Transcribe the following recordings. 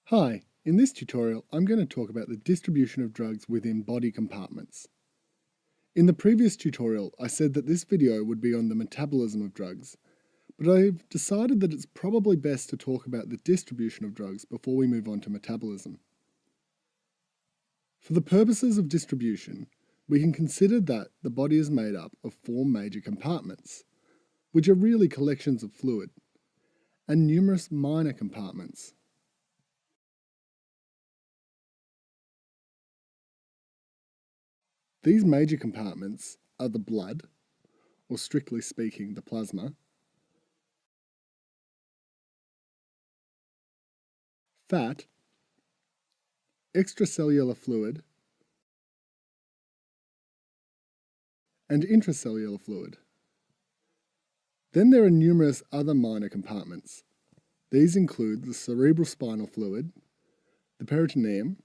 Hi, in this tutorial I'm going to talk about the distribution of drugs within body compartments. In the previous tutorial I said that this video would be on the metabolism of drugs, but I've decided that it's probably best to talk about the distribution of drugs before we move on to metabolism. For the purposes of distribution, we can consider that the body is made up of four major compartments, which are really collections of fluid, and numerous minor compartments. These major compartments are the blood, or strictly speaking, the plasma, fat, extracellular fluid, and intracellular fluid. Then there are numerous other minor compartments. These include the cerebrospinal fluid, the peritoneum,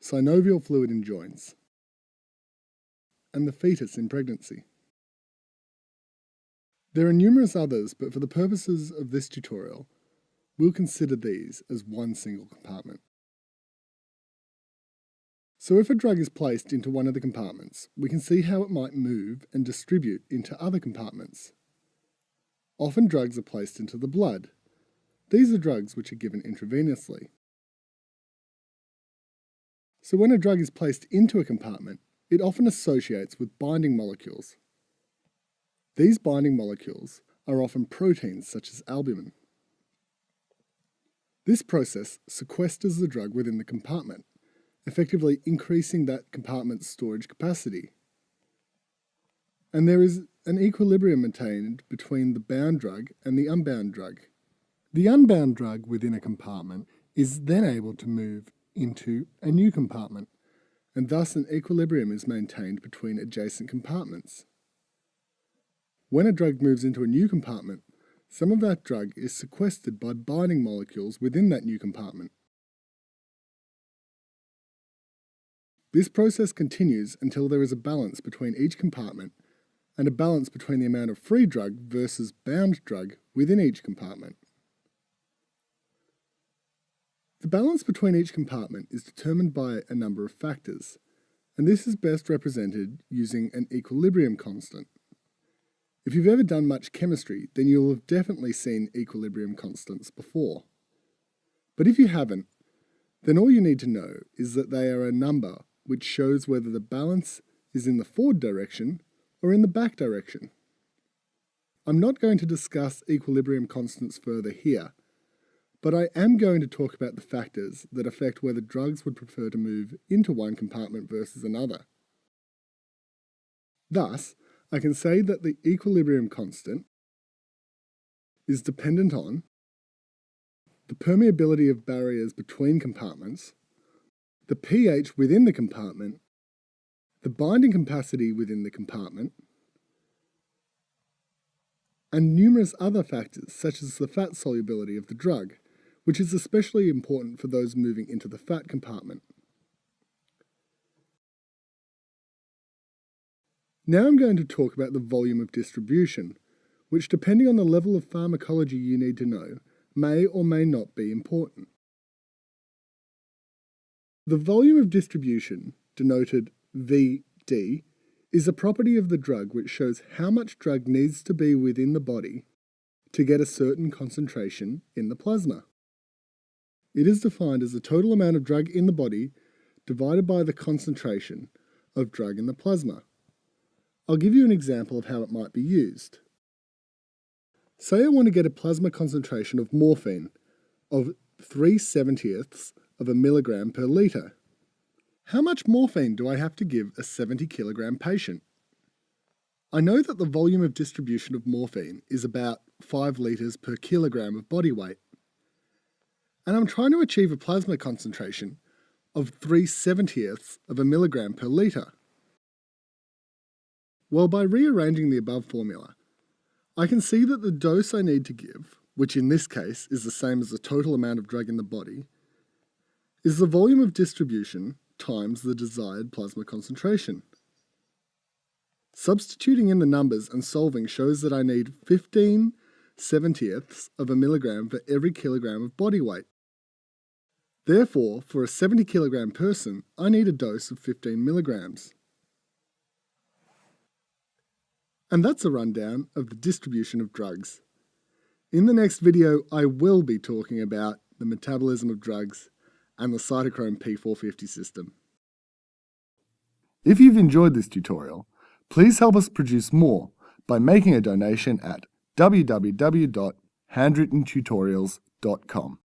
synovial fluid in joints, and the fetus in pregnancy. There are numerous others, but for the purposes of this tutorial, we'll consider these as one single compartment. So if a drug is placed into one of the compartments, we can see how it might move and distribute into other compartments. Often drugs are placed into the blood. These are drugs which are given intravenously. So when a drug is placed into a compartment, it often associates with binding molecules. These binding molecules are often proteins such as albumin. This process sequesters the drug within the compartment, effectively increasing that compartment's storage capacity. And there is an equilibrium maintained between the bound drug and the unbound drug. The unbound drug within a compartment is then able to move into a new compartment, and thus an equilibrium is maintained between adjacent compartments. When a drug moves into a new compartment, some of that drug is sequestered by binding molecules within that new compartment. This process continues until there is a balance between each compartment and a balance between the amount of free drug versus bound drug within each compartment. The balance between each compartment is determined by a number of factors, and this is best represented using an equilibrium constant. If you've ever done much chemistry, then you'll have definitely seen equilibrium constants before. But if you haven't, then all you need to know is that they are a number which shows whether the balance is in the forward direction or in the back direction. I'm not going to discuss equilibrium constants further here, but I am going to talk about the factors that affect whether drugs would prefer to move into one compartment versus another. Thus, I can say that the equilibrium constant is dependent on the permeability of barriers between compartments, the pH within the compartment, the binding capacity within the compartment, and numerous other factors such as the fat solubility of the drug, which is especially important for those moving into the fat compartment. Now I'm going to talk about the volume of distribution, which depending on the level of pharmacology you need to know, may or may not be important. The volume of distribution, denoted VD, is a property of the drug which shows how much drug needs to be within the body to get a certain concentration in the plasma. It is defined as the total amount of drug in the body divided by the concentration of drug in the plasma. I'll give you an example of how it might be used. Say I want to get a plasma concentration of morphine of 3/70ths of a milligram per litre. How much morphine do I have to give a 70 kilogram patient? I know that the volume of distribution of morphine is about 5 litres per kilogram of body weight, and I'm trying to achieve a plasma concentration of 3/70ths of a milligram per litre. Well, by rearranging the above formula, I can see that the dose I need to give, which in this case is the same as the total amount of drug in the body, is the volume of distribution times the desired plasma concentration. Substituting in the numbers and solving shows that I need 15/70ths of a milligram for every kilogram of body weight. Therefore, for a 70 kilogram person, I need a dose of 15 milligrams. And that's a rundown of the distribution of drugs. In the next video, I will be talking about the metabolism of drugs and the cytochrome P450 system. If you've enjoyed this tutorial, please help us produce more by making a donation at www.handwrittentutorials.com.